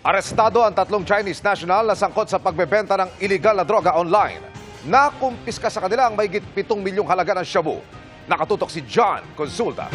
Arestado ang tatlong Chinese national na sangkot sa pagbebenta ng iligal na droga online. Nakumpiska sa kanila ang mahigit 7 milyong halaga ng shabu. Nakatutok si John Consulta.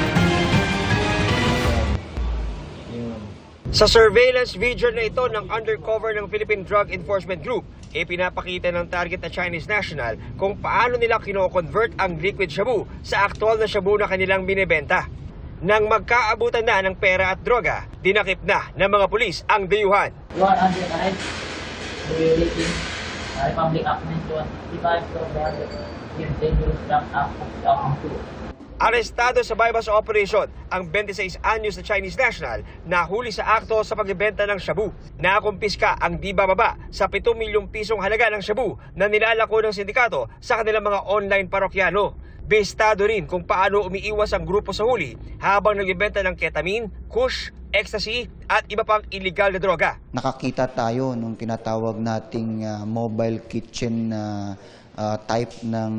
Sa surveillance video na ito ng undercover ng Philippine Drug Enforcement Group, pinapakita ng target na Chinese national kung paano nila kino-convert ang liquid shabu sa aktual na shabu na kanilang binibenta. Nang magkaabutan na ng pera at droga, dinakip na ng mga pulis ang dayuhan. You are under arrest. Violating Republic Act 925 to the Dangerous Drug Act of 2002. Arestado sa bypass operation ang 26 anyos na Chinese national na huli sa akto sa pagbebenta ng shabu. Nakumpiska ang di bababa sa 7 milyong pisong halaga ng shabu na nilalako ng sindikato sa kanilang mga online parokyano. Bestado rin kung paano umiiwas ang grupo sa huli habang nagbebenta ng ketamine, kush, ecstasy at iba pang illegal na droga. Nakakita tayo nung tinatawag nating mobile kitchen type ng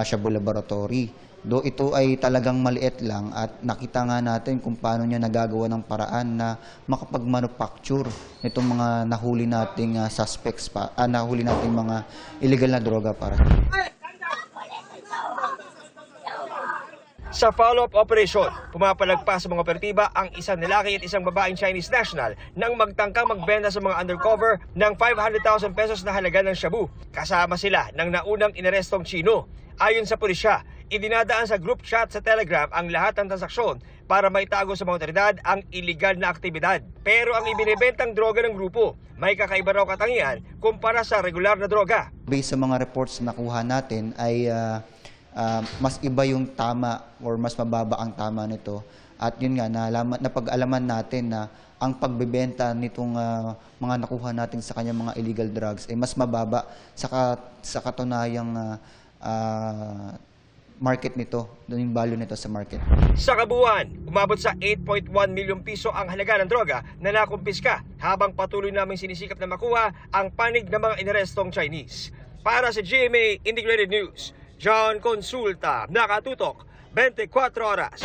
shabu laboratory. Do ito ay talagang maliit lang at nakita nga natin kung paano niya nagagawa ng paraan na makapag-manufacture nitong mga nahuli nating suspects nahuli nating mga illegal na droga para. Sa follow-up operation, pumapalagpas sa mga operatiba ang isang lalaki at isang babaeng Chinese national nang magtangkang magbenta sa mga undercover ng 500,000 pesos na halaga ng shabu. Kasama sila ng naunang inarestong Chino. Ayon sa pulisya, idinadaan sa group chat sa Telegram ang lahat ng transaksyon para maitago sa mga otoridad ang iligal na aktibidad. Pero ang ibinebentang droga ng grupo, may kakaiba raw katangian kumpara sa regular na droga. Based sa mga reports na nakuha natin ay mas iba yung tama or mas mababa ang tama nito. At yun nga, napag-alaman natin na ang pagbebenta nitong mga nakuha natin sa kanyang mga illegal drugs ay mas mababa sa katunayang market nito, yung value nito sa market. Sa kabuuan, umabot sa 8.1 milyong piso ang halaga ng droga na nakumpiska habang patuloy namin sinisikap na makuha ang panig ng mga inarestong Chinese. Para sa GMA Integrated News, John Consulta, nakatutok, 24 oras.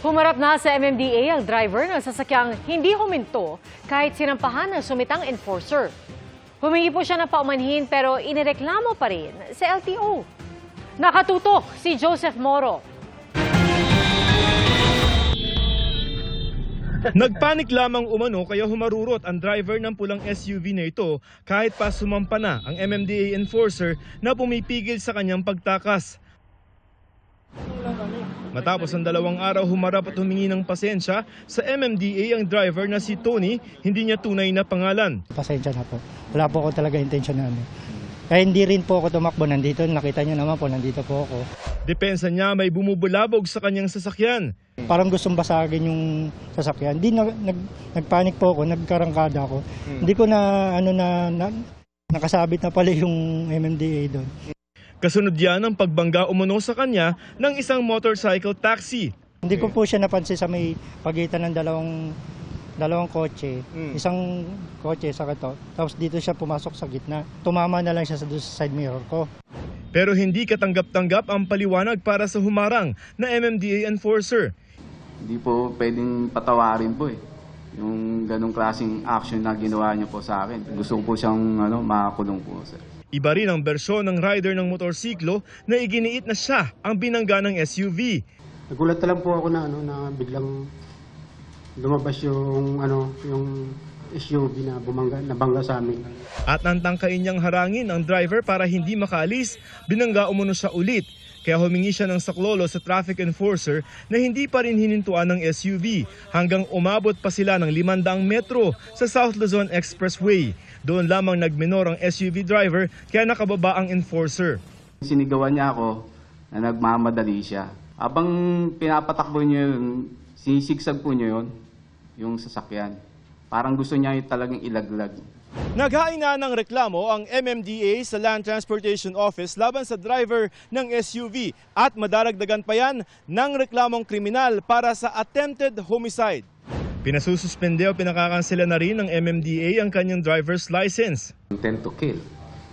Humarap na sa MMDA ang driver ng sasakyang hindi huminto kahit sinampahan ng sumitang enforcer. Humingi po siya ng paumanhin pero inireklamo pa rin sa LTO. Nakatutok si Joseph Moro. Nagpanik lamang umano kaya humarurot ang driver ng pulang SUV na ito kahit pa sumampa na ang MMDA enforcer na pumipigil sa kanyang pagtakas. Matapos ang 2 araw humarap at humingi ng pasensya sa MMDA ang driver na si Tony, hindi niya tunay na pangalan. Pasensya na po. Wala po ako talaga intensyon na Kaya hindi rin po ako tumakbo nandito. Nakita niyo naman po, nandito po ako. Depensa niya may bumubulabog sa kanyang sasakyan. Parang gustong basagin yung sasakyan. Hindi nagpanik po ako, nagkarangkada ako. Hindi ko nakasabit na pala yung MMDA doon. Kasunod yan ang pagbangga umano sa kanya ng isang motorcycle taxi. Hindi ko po siya napansin sa may pagitan ng dalawang kotse. Isang kotse sa kato. Tapos dito siya pumasok sa gitna. Tumama na lang siya sa side mirror ko. Pero hindi katanggap-tanggap ang paliwanag para sa humarang na MMDA enforcer. Hindi po pwedeng patawarin po yung ganong klaseng action na ginawa niyo po sa akin. Gusto ko po siyang makakulong po, sir. Iba rin ang bersyon ng rider ng motorsiklo na iginiit na siya ang binangga ng SUV. Nagulat na lang po ako na biglang lumabas yung SUV na nabangga sa amin. At nang tangkain niyang harangin ang driver para hindi makaalis, binangga umano siya ulit. Kaya humingi siya ng saklolo sa traffic enforcer na hindi pa rin hinintuan ng SUV hanggang umabot pa sila ng 500 metro sa South Luzon Expressway. Doon lamang nagminor ang SUV driver kaya nakababa ang enforcer. Sinigawan niya ako na nagmamadali siya. Habang pinapatakbo niyo yun, sinisigsag po niyo yun, yung sasakyan. Parang gusto niya talagang ilaglag. Naghain na ng reklamo ang MMDA sa Land Transportation Office laban sa driver ng SUV at madaragdagan pa yan ng reklamong kriminal para sa attempted homicide. Pinasususpende o pinakakansela na rin ng MMDA ang kanyang driver's license. Intent to kill.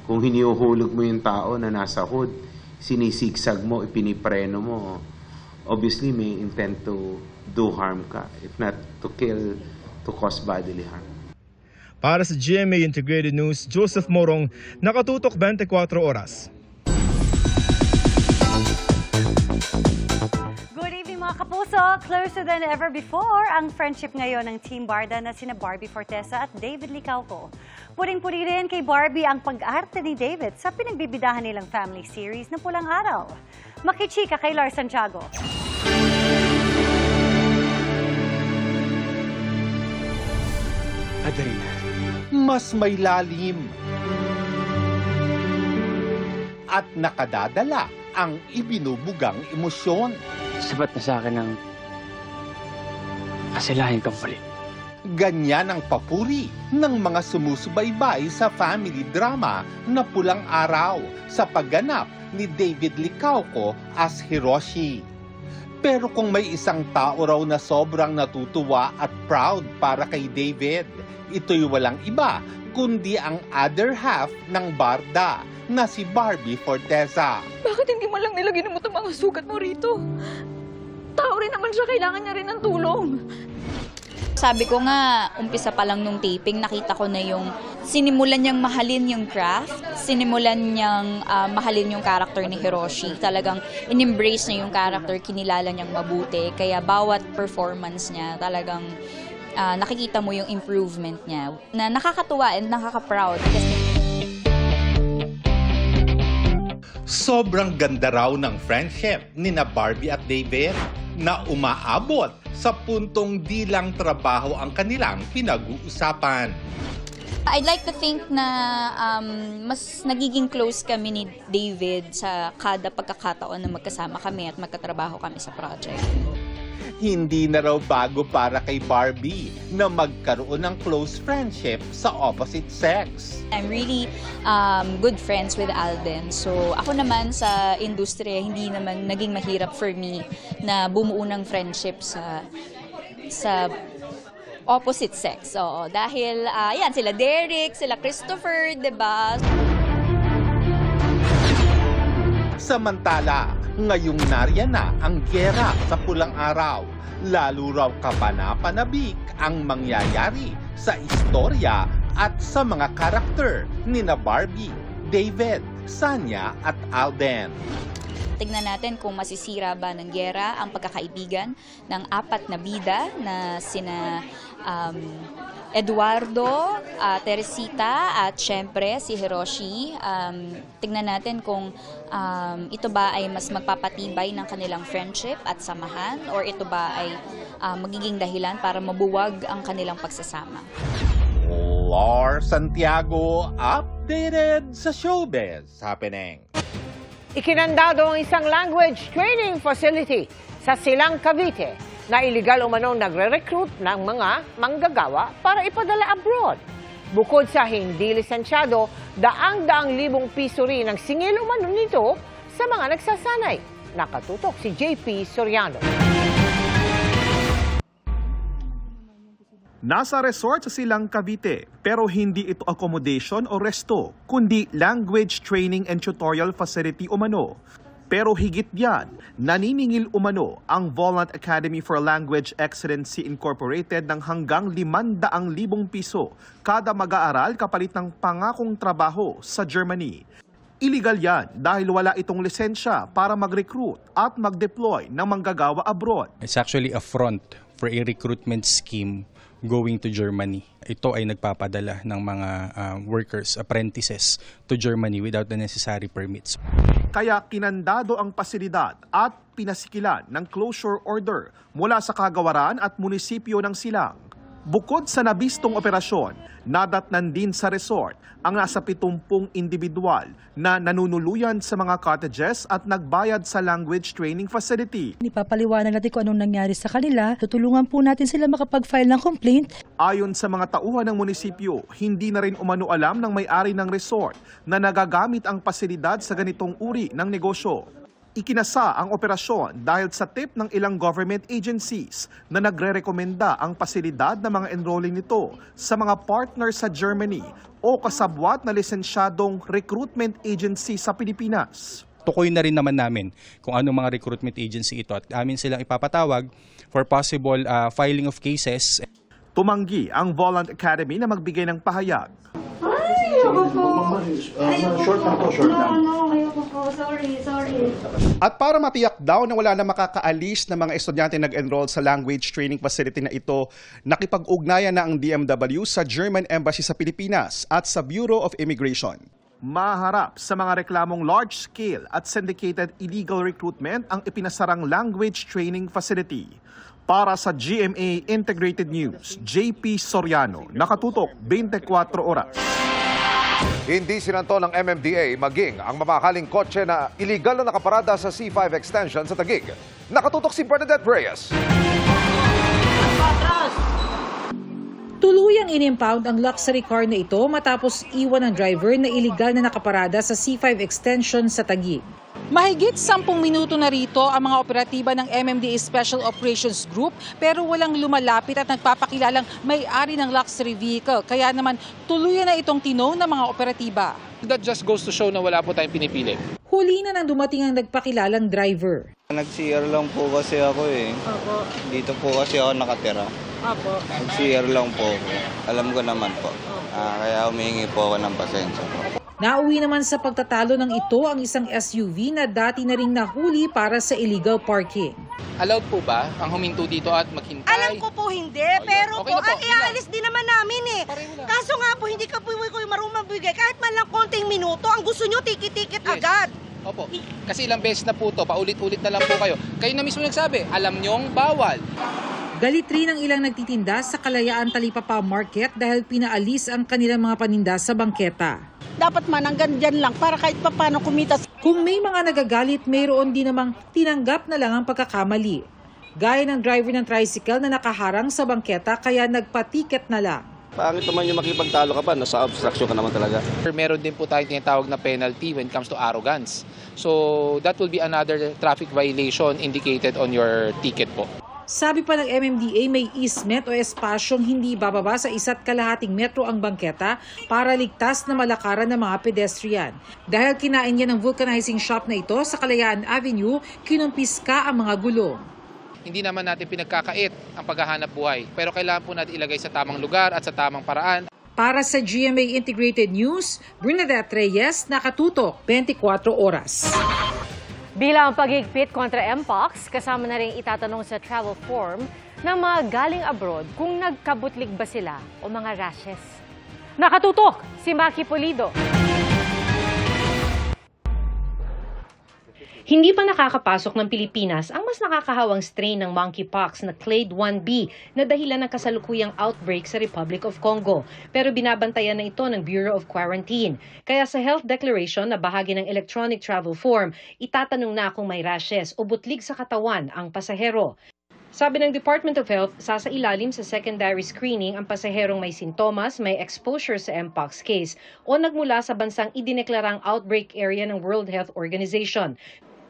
Kung hinihuhulog mo yung tao na nasa hood, sinisigsag mo, ipinipreno mo, obviously may intent to do harm ka. If not to kill to cause bodily harm. Para sa GMA Integrated News, Joseph Morong, nakatutok 24 oras. Good evening mga kapuso! Closer than ever before ang friendship ngayon ng Team Barda na sina Barbie Fortesa at David Licauco. Puring-puri rin kay Barbie ang pag-arte ni David sa pinagbibidahan nilang family series na Pulang Araw. Makichika kay Lars Santiago. Adarina, mas may lalim at nakadadala ang ibinubugang emosyon. Sapat na sa akin ang kasilahin kang palit. Ganyan ang papuri ng mga sumusubaybay sa family drama na Pulang Araw sa pagganap ni David Licauco as Hiroshi. Pero kung may isang tao raw na sobrang natutuwa at proud para kay David, ito'y walang iba kundi ang other half ng Barda na si Barbie Fortesa. Bakit hindi mo lang nilagyan mo itong mga sugat mo rito? Tao rin naman siya, kailangan niya rin ng tulong. Sabi ko nga, umpisa pa lang nung taping, nakita ko na yung sinimulan niyang mahalin yung craft, sinimulan niyang mahalin yung character ni Hiroshi. Talagang in-embrace niya yung character, kinilala niyang mabuti. Kaya bawat performance niya, talagang nakikita mo yung improvement niya na nakakatuwa and nakaka-proud. Sobrang ganda raw ng friendship ni na Barbie at David na umaabot sa puntong di lang trabaho ang kanilang pinag-uusapan. I'd like to think na mas nagiging close kami ni David sa kada pagkakataon na magkasama kami at magkatrabaho kami sa project. Hindi na raw bago para kay Barbie na magkaroon ng close friendship sa opposite sex. I'm really good friends with Alden. So ako naman sa industriya, hindi naman naging mahirap for me na bumuo ng friendship sa opposite sex. Oo, dahil yan, sila Derek, sila Christopher, diba? Samantala, ngayong nariyan na ang giyera sa Pulang Araw. Lalo raw kapanapanabik ang mangyayari sa istorya at sa mga karakter ni na Barbie, David, Sanya at Alden. Tignan natin kung masisira ba ng giyera ang pagkakaibigan ng apat na bida na sina Eduardo, Teresita at syempre si Hiroshi. Tignan natin kung ito ba ay mas magpapatibay ng kanilang friendship at samahan or ito ba ay magiging dahilan para mabuwag ang kanilang pagsasama. Lars Santiago, updated sa Showbiz Happening. Ikinandado ang isang language training facility sa Silang, Cavite na iligal umanong nagre-recruit ng mga manggagawa para ipadala abroad. Bukod sa hindi lisensyado, daang-daang libong piso rin ang singil umano nito sa mga nagsasanay. Nakatutok si JP Soriano. Nasa resort sa Silang, Cavite, pero hindi ito accommodation o resto, kundi language training and tutorial facility umano. Pero higit diyan, naniningil umano ang Volant Academy for Language Excellency Incorporated ng hanggang 500,000 piso kada mag-aaral kapalit ng pangakong trabaho sa Germany. Illegal yan dahil wala itong lisensya para mag-recruit at mag-deploy ng manggagawa abroad. It's actually a front for a recruitment scheme going to Germany. Ito ay nagpapadala ng mga workers, apprentices to Germany without the necessary permits. Kaya kinandado ang pasilidad at pinasikilan ng closure order mula sa kagawaran at munisipyo ng Silang. Bukod sa nabistong operasyon, nadatnan din sa resort ang nasa 70 individual na nanunuluyan sa mga cottages at nagbayad sa language training facility. Ipapaliwanag natin kung anong nangyari sa kanila. Tutulungan po natin sila makapag-file ng complaint. Ayon sa mga tauhan ng munisipyo, hindi na rin umano alam ng may-ari ng resort na nagagamit ang pasilidad sa ganitong uri ng negosyo. Ikinasa ang operasyon dahil sa tip ng ilang government agencies na nagre-rekomenda ang pasilidad ng mga enrolling nito sa mga partners sa Germany o kasabwat na lisensyadong recruitment agency sa Pilipinas. Tukoy na rin naman namin kung anong mga recruitment agency ito at amin silang ipapatawag for possible filing of cases. Tumanggi ang Volant Academy na magbigay ng pahayag. At para matiyak daw na wala na makakaalis na mga estudyante nag-enroll sa language training facility na ito, nakipag-ugnayan na ang DMW sa German Embassy sa Pilipinas at sa Bureau of Immigration. Maharap sa mga reklamong large-scale at syndicated illegal recruitment ang ipinasarang language training facility. Para sa GMA Integrated News, JP Soriano, nakatutok 24 oras. Hindi sinanto ng MMDA maging ang mamahaling kotse na iligal na nakaparada sa C5 extension sa Taguig. Nakatutok si Bernadette Reyes. Tuluyang in-impound ang luxury car na ito matapos iwan ng driver na iligal na nakaparada sa C5 extension sa Taguig. Mahigit 10 minuto na rito ang mga operatiba ng MMDA Special Operations Group pero walang lumalapit at nagpapakilalang may-ari ng luxury vehicle. Kaya naman tuluyan na itong tinaw ng mga operatiba. That just goes to show na wala po tayong pinipili. Huli na nang dumating ang nagpakilalang driver. Nag-CR lang po kasi ako eh. Opo. Dito po kasi ako nakatira. Opo. Nag-CR lang po ako. Alam ko naman po. Kaya humingi po ako ng pasensya po. Nauwi naman sa pagtatalo ng ito ang isang SUV na dati na ring nahuli para sa illegal parking. Allowed po ba ang huminto dito at maghintay? Alam ko po hindi, pero Okay po, na po, iaalis din naman namin eh. Kaso nga po, hindi ka po marunong magbigay kahit man lang konting minuto. Ang gusto nyo, tikit-tikit agad. Opo. Kasi ilang beses na po to, paulit-ulit na lang po kayo. Kayo na mismo nagsabi, alam nyong bawal. Galit rin ang ilang nagtitinda sa Kalayaan Talipapa Market dahil pinaalis ang kanilang mga paninda sa bangketa. Dapat man hanggang dyan lang para kahit paano kumita. Kung may mga nagagalit, mayroon din namang tinanggap na lang ang pagkakamali. Gaya ng driver ng tricycle na nakaharang sa bangketa kaya nagpatiket na lang. Pangit naman yung makipagtalo ka pa, nasa obstruction ka naman talaga. Meron din po tayong tinatawag na penalty when it comes to arrogance. So that will be another traffic violation indicated on your ticket po. Sabi pa ng MMDA, may easement o espasyong hindi bababa sa 1.5 metro ang bangketa para ligtas na malakaran ng mga pedestrian. Dahil kinain niya ng vulcanizing shop na ito sa Kalayaan Avenue, kinumpiska ang mga gulong. Hindi naman natin pinagkakait ang paghahanap buhay, pero kailangan po natin ilagay sa tamang lugar at sa tamang paraan. Para sa GMA Integrated News, Bernadette Reyes, nakatutok 24 oras. Bilang paghigpit kontra Mpox, kasama na rin itatanong sa travel form ng mga galing abroad kung nagkabutlig ba sila o mga rashes. Nakatutok si Maki Pulido. Hindi pa nakakapasok ng Pilipinas ang mas nakakahawang strain ng monkeypox na Clade 1B na dahilan ng kasalukuyang outbreak sa Republic of Congo. Pero binabantayan na ito ng Bureau of Quarantine. Kaya sa health declaration na bahagi ng electronic travel form, itatanong na kung may rashes o butlig sa katawan ang pasahero. Sabi ng Department of Health, sasailalim sa secondary screening ang pasaherong may sintomas, may exposure sa Mpox case o nagmula sa bansang idineklarang outbreak area ng World Health Organization.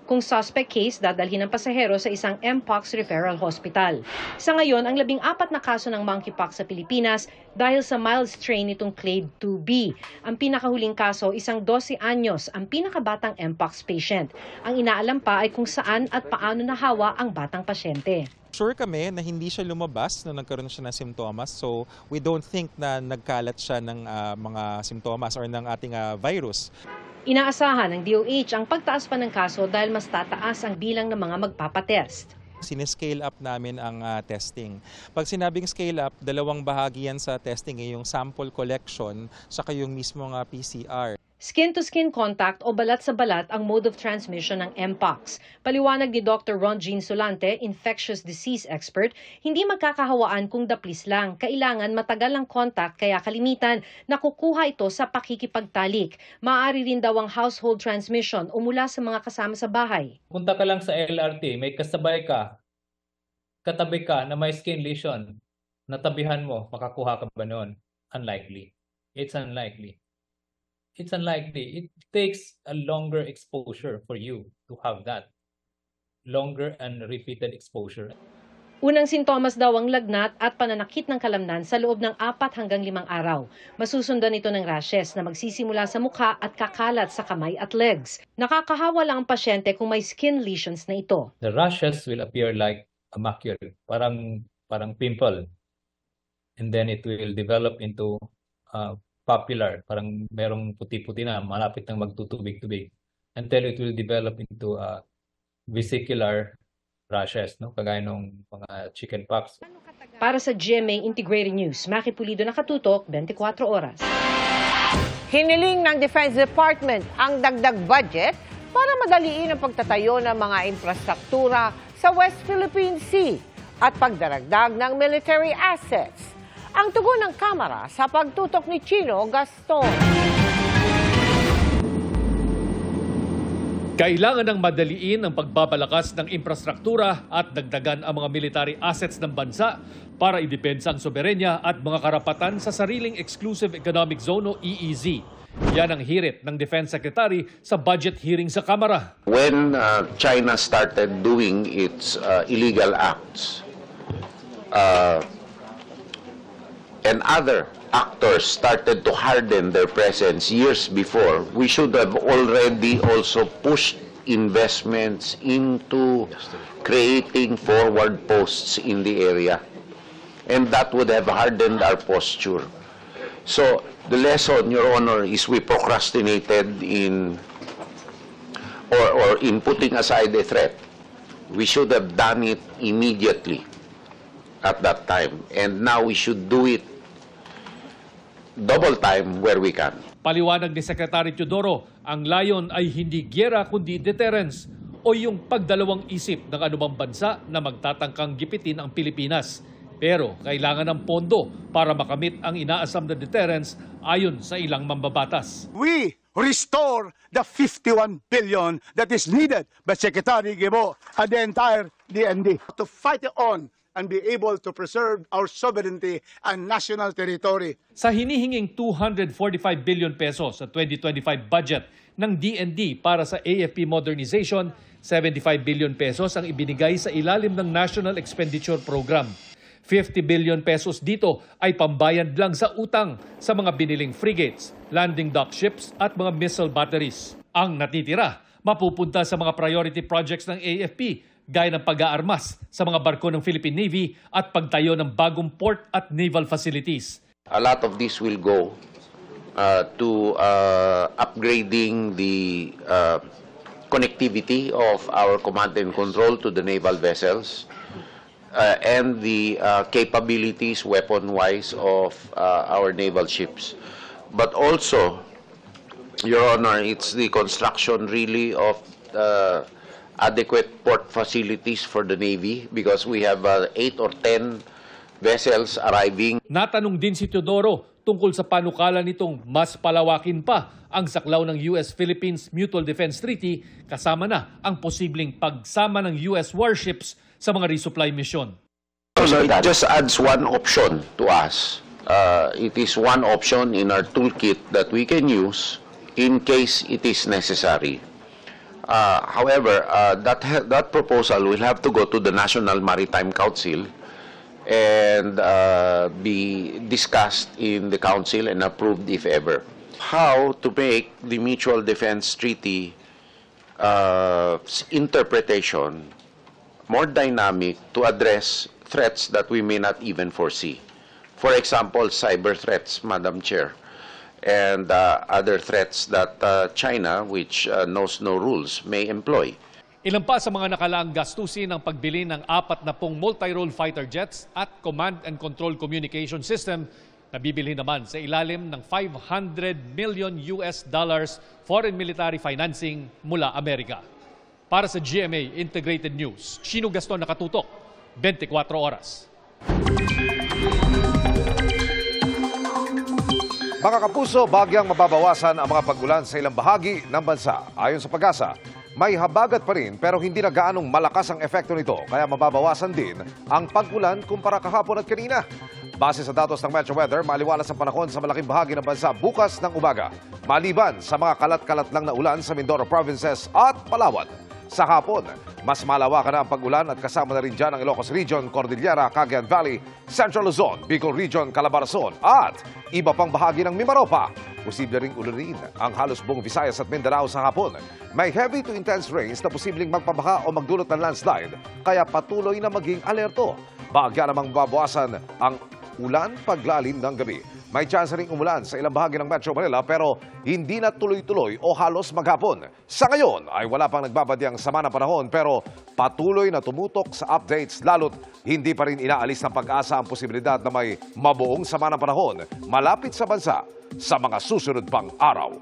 Kung suspect case, dadalhin ang pasahero sa isang Mpox referral hospital. Sa ngayon, ang 14 na kaso ng monkeypox sa Pilipinas dahil sa mild strain nitong Clade 2B. Ang pinakahuling kaso, isang 12 anyos, ang pinakabatang Mpox patient. Ang inaalam pa ay kung saan at paano nahawa ang batang pasyente. Sure kami na hindi siya lumabas na nagkaroon siya ng simptomas. So we don't think na nagkalat siya ng mga simptomas or ng ating virus. Inaasahan ng DOH ang pagtaas pa ng kaso dahil mas tataas ang bilang ng mga magpapatest. Sinescale up namin ang testing. Pag sinabing scale up, dalawang bahagi yan sa testing, yung sample collection saka yung mismong PCR. Skin-to-skin contact o balat sa balat ang mode of transmission ng Mpox. Paliwanag ni Dr. Ron Jean Solante, infectious disease expert, hindi magkakahawaan kung daplis lang. Kailangan matagal ang contact kaya kalimitan nakukuha ito sa pakikipagtalik. Maaari rin daw ang household transmission o mula sa mga kasama sa bahay. Punta ka lang sa LRT, may kasabay ka, katabi ka na may skin lesion, natabihan mo, makakuha ka ba noon? Unlikely. It's unlikely. It's unlikely. It takes a longer exposure for you to have that. Longer and repeated exposure. Unang sintomas daw ang lagnat at pananakit ng kalamnan sa loob ng 4 hanggang 5 araw. Masusundan ito ng rashes na magsisimula sa mukha at kakalat sa kamay at legs. Nakakahawa lang ang pasyente kung may skin lesions na ito. The rashes will appear like a macule, parang pimple. and then it will develop into popular, parang merong puti-puti na, malapit nang magtutubig-tubig, until it will develop into vesicular rashes, no? Kagaya ng mga chickenpox. Para sa GMA Integrated News, Maki Pulido, nakatutok 24 oras. Hiniling ng Defense Department ang dagdag budget para madaliin ang pagtatayo ng mga infrastruktura sa West Philippine Sea at pagdaragdag ng military assets. Ang tugon ng Kamara sa pagtutok ni Chino Gaston. Kailangan ng madaliin ang pagbabalakas ng infrastruktura at dagdagan ang mga military assets ng bansa para idepensa ang soberenya at mga karapatan sa sariling Exclusive Economic Zone o EEZ. Yan ang hirit ng Defense Secretary sa budget hearing sa Kamara. When China started doing its illegal acts, and other actors started to harden their presence years before, we should have already also pushed investments into creating forward posts in the area. And that would have hardened our posture. So the lesson, Your Honor, is we procrastinated in or in putting aside a threat. We should have done it immediately at that time. And now we should do it double time where we can. Paliwanag ni Secretary Teodoro, ang layon ay hindi gyera kundi deterrence o yung pagdalawang isip ng anumang bansa na magtatangkang gipitin ang Pilipinas. Pero kailangan ng pondo para makamit ang inaasam na deterrence ayon sa ilang mambabatas. We restore the 51 billion that is needed by Secretary Guevo and the entire DND to fight it on and be able to preserve our sovereignty and national territory. Sa hinihinging 245 billion pesos sa 2025 budget ng DND para sa AFP modernization, 75 billion pesos ang ibinigay sa ilalim ng National Expenditure Program. 50 billion pesos dito ay pambayad lang sa utang sa mga biniling frigates, landing dock ships at mga missile batteries. Ang natitira, mapupunta sa mga priority projects ng AFP, gaya ng pag-aarmas sa mga barko ng Philippine Navy at pagtayo ng bagong port at naval facilities. A lot of this will go to upgrading the connectivity of our command and control to the naval vessels and the capabilities weapon-wise of our naval ships. But also, Your Honor, it's the construction really of adequate port facilities for the Navy because we have 8 or 10 vessels arriving. Natanong din si Teodoro tungkol sa panukala nitong mas palawakin pa ang saklaw ng US-Philippines Mutual Defense Treaty kasama na ang posibleng pagsama ng US warships sa mga resupply mission. So it just adds one option to us. It is one option in our toolkit that we can use in case it is necessary. However, that proposal will have to go to the National Maritime Council and be discussed in the Council and approved if ever. How to make the Mutual Defense Treaty interpretation more dynamic to address threats that we may not even foresee. For example, cyber threats, Madam Chair, and other threats that China, which knows no rules, may employ. Ilan pa sa mga nakalaang gastusin ang pagbili ng 40 multi-role fighter jets at command and control communication system na bibili naman sa ilalim ng $500 million foreign military financing mula Amerika. Para sa GMA Integrated News, Chino Gaston, nakatutok, 24 oras. Mga kapuso, bagyang mababawasan ang mga pag-ulan sa ilang bahagi ng bansa. Ayon sa Pag-asa, may habagat pa rin pero hindi na gaanong malakas ang epekto nito. Kaya mababawasan din ang pag-ulan kumpara kahapon at kanina. Base sa datos ng Metro Weather, maliwalas ang panahon sa malaking bahagi ng bansa bukas ng umaga. Maliban sa mga kalat-kalat lang na ulan sa Mindoro Provinces at Palawan. Sa hapon, mas malawakan na ang pag-ulan at kasama na rin dyan ang Ilocos Region, Cordillera, Cagayan Valley, Central Luzon, Bicol Region, Calabarzon at iba pang bahagi ng Mimaropa. Posible ring ulunin ang halos buong Visayas at Mindanao sa hapon. May heavy to intense rains na posibleng magpabaha o magdulot ng landslide, kaya patuloy na maging alerto. Baagya namang babawasan ang ulan paglalim ng gabi. May tsansa ring umulan sa ilang bahagi ng Metro Manila pero hindi na tuloy-tuloy o halos maghapon. Sa ngayon ay wala pang nagbabadyang sama ng panahon pero patuloy na tumutok sa updates lalo't hindi pa rin inaalis ng pag-asa ang posibilidad na may mabuong sama ng panahon malapit sa bansa sa mga susunod pang araw.